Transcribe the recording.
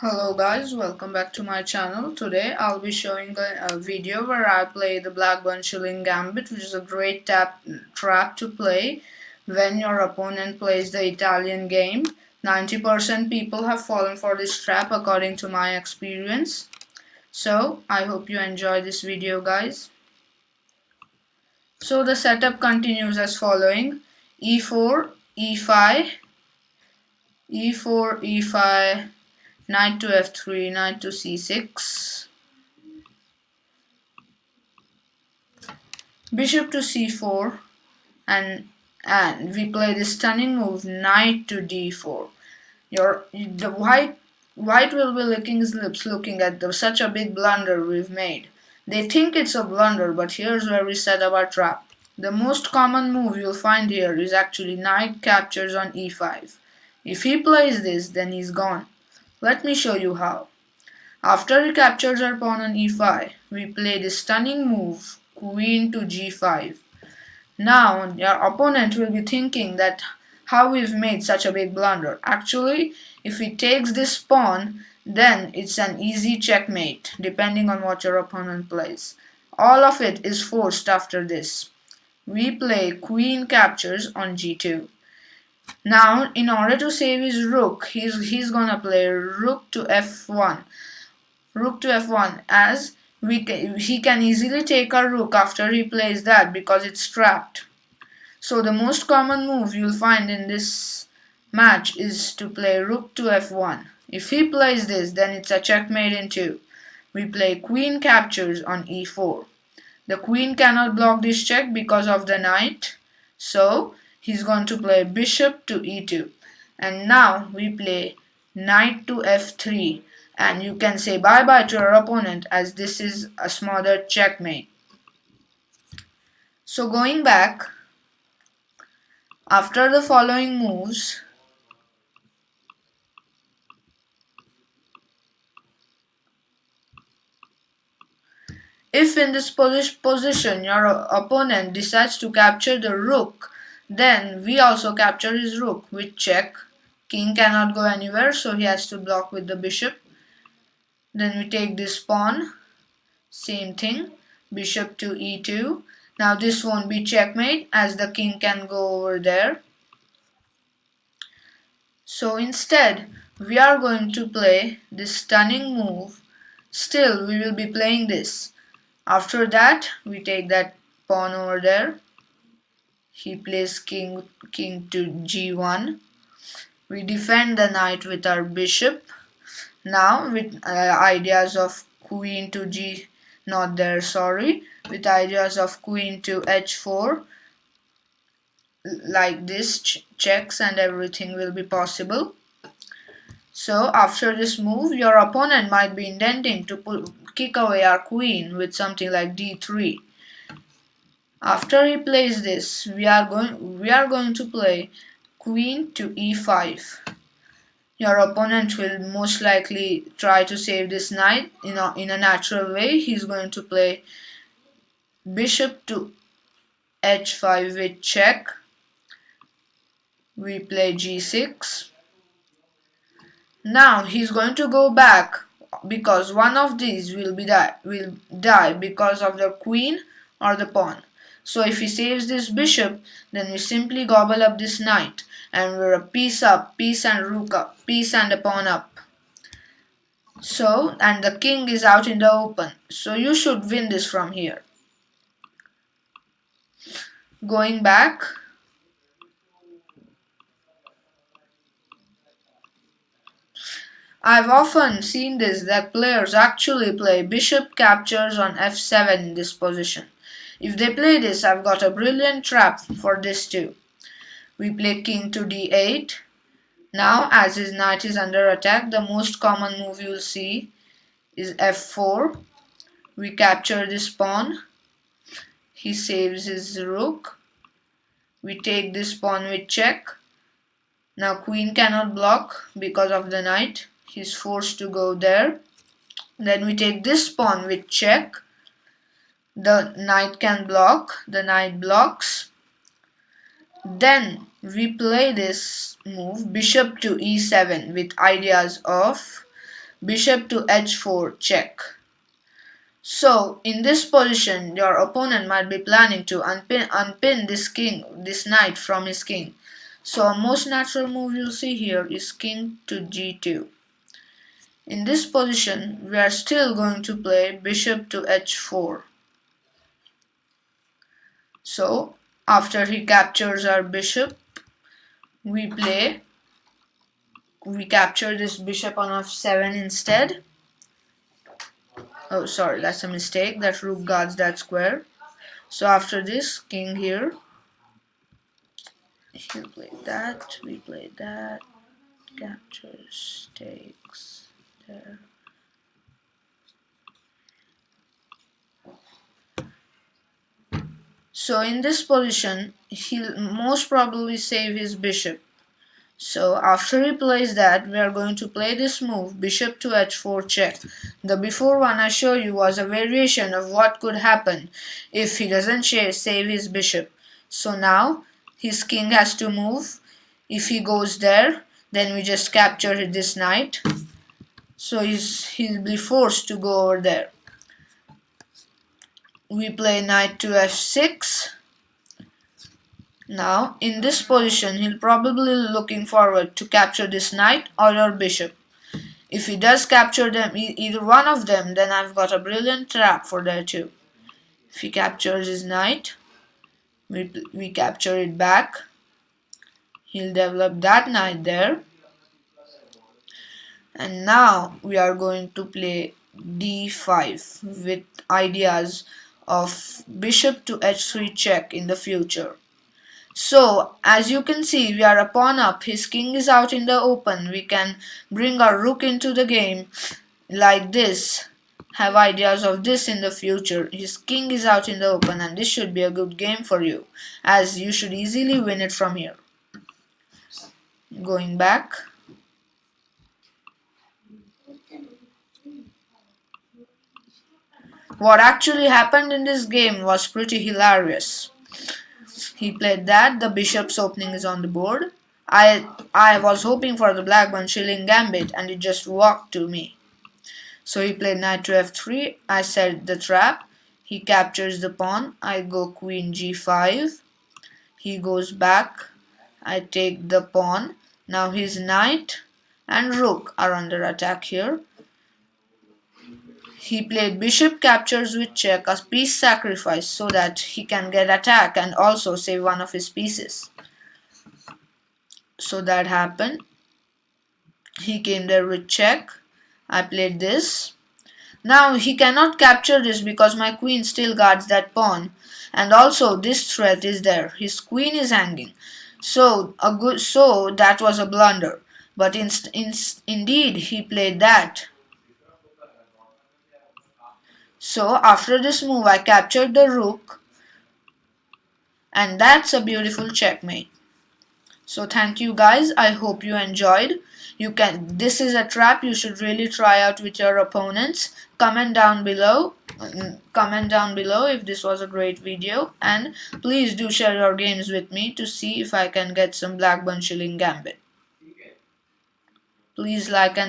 Hello guys, welcome back to my channel. Today I'll be showing a video where I play the Blackburne Shilling gambit, which is a great trap to play when your opponent plays the Italian game. 90% people have fallen for this trap according to my experience. So I hope you enjoy this video guys. So the setup continues as following: e4, e5, e4, e5, knight to f3, knight to c6, bishop to c4, and we play the stunning move knight to d4. The white will be licking his lips looking at such a big blunder we've made. They think it's a blunder, but here's where we set up our trap. The most common move you'll find here is actually knight captures on e5. If he plays this, then he's gone. Let me show you how. After he captures our pawn on e5, we play the stunning move queen to g5. Now your opponent will be thinking that how we've made such a big blunder. Actually, if he takes this pawn, then it's an easy checkmate depending on what your opponent plays. All of it is forced after this. We play queen captures on g2. Now, in order to save his rook, he's gonna play rook to f1. Rook to f1, as he can easily take our rook after he plays that because it's trapped. So the most common move you'll find in this match is to play rook to f1. If he plays this, then it's a checkmate in 2. We play queen captures on e4. The queen cannot block this check because of the knight, so he's going to play bishop to e2. And now we play knight to f3. And you can say bye-bye to your opponent, as this is a smothered checkmate. So going back, after the following moves, if in this position your opponent decides to capture the rook, then we also capture his rook with check. King cannot go anywhere, so he has to block with the bishop. Then we take this pawn, same thing, bishop to e2. Now this won't be checkmate as the king can go over there. So instead, we are going to play this stunning move. Still, we will be playing this. After that, we take that pawn over there. He plays king to g1. We defend the knight with our bishop. Now with ideas of queen to g, not there, sorry, with ideas of queen to h4, like this, checks and everything will be possible. So after this move, your opponent might be intending to kick away our queen with something like d3. After he plays this, we are going to play queen to e5. Your opponent will most likely try to save this knight in a natural way. He's going to play bishop to h5 with check. We play g6. Now he's going to go back because one of these will die because of the queen or the pawn. So if he saves this bishop, then we simply gobble up this knight. And we're a piece up, piece and rook up, piece and a pawn up. So, and the king is out in the open. So you should win this from here. Going back, I've often seen this, that players actually play bishop captures on f7 in this position. If they play this, I've got a brilliant trap for this too. We play king to d8. Now, as his knight is under attack, the most common move you'll see is f4. We capture this pawn. He saves his rook. We take this pawn with check. Now queen cannot block because of the knight. He's forced to go there. Then we take this pawn with check. The knight can block. The knight blocks. Then we play this move bishop to e7 with ideas of bishop to h4 check. So in this position your opponent might be planning to unpin this knight from his king. So a most natural move you'll see here is king to g2. In this position we are still going to play bishop to h4. So after he captures our bishop, we capture this bishop on f7 instead. Oh, sorry, that's a mistake. That rook guards that square. So after this, king here. He'll play that, we play that. Captures, takes, there. So in this position, he'll most probably save his bishop. So after he plays that, we are going to play this move, bishop to h4 check. The before one I showed you was a variation of what could happen if he doesn't save his bishop. So now his king has to move. If he goes there, then we just capture this knight. So he'll be forced to go over there. We play knight to f6. Now, in this position, he'll probably looking forward to capture this knight or your bishop. If he does capture them, either one of them, then I've got a brilliant trap for there too. If he captures his knight, we capture it back. He'll develop that knight there. And now we are going to play d5 with ideas of bishop to h3 check in the future. So as you can see, we are a pawn up, his king is out in the open, we can bring our rook into the game like this, have ideas of this in the future. His king is out in the open and this should be a good game for you, as you should easily win it from here. Going back. What actually happened in this game was pretty hilarious. He played that, the bishop's opening is on the board. I was hoping for the Blackburne Shilling gambit and it just walked to me. So he played knight to f3, I set the trap, he captures the pawn, I go queen g5, he goes back, I take the pawn, now his knight and rook are under attack here. He played bishop captures with check, a piece sacrifice so that he can get attack and also save one of his pieces. So that happened. He came there with check. I played this. Now he cannot capture this because my queen still guards that pawn. And also this threat is there. His queen is hanging. So that was a blunder. But indeed he played that. So after this move I captured the rook and that's a beautiful checkmate. So thank you guys, I hope you enjoyed. This is a trap you should really try out with your opponents. Comment down below if this was a great video, and please do share your games with me to see if I can get some Blackburne Shilling gambit. Please like and subscribe.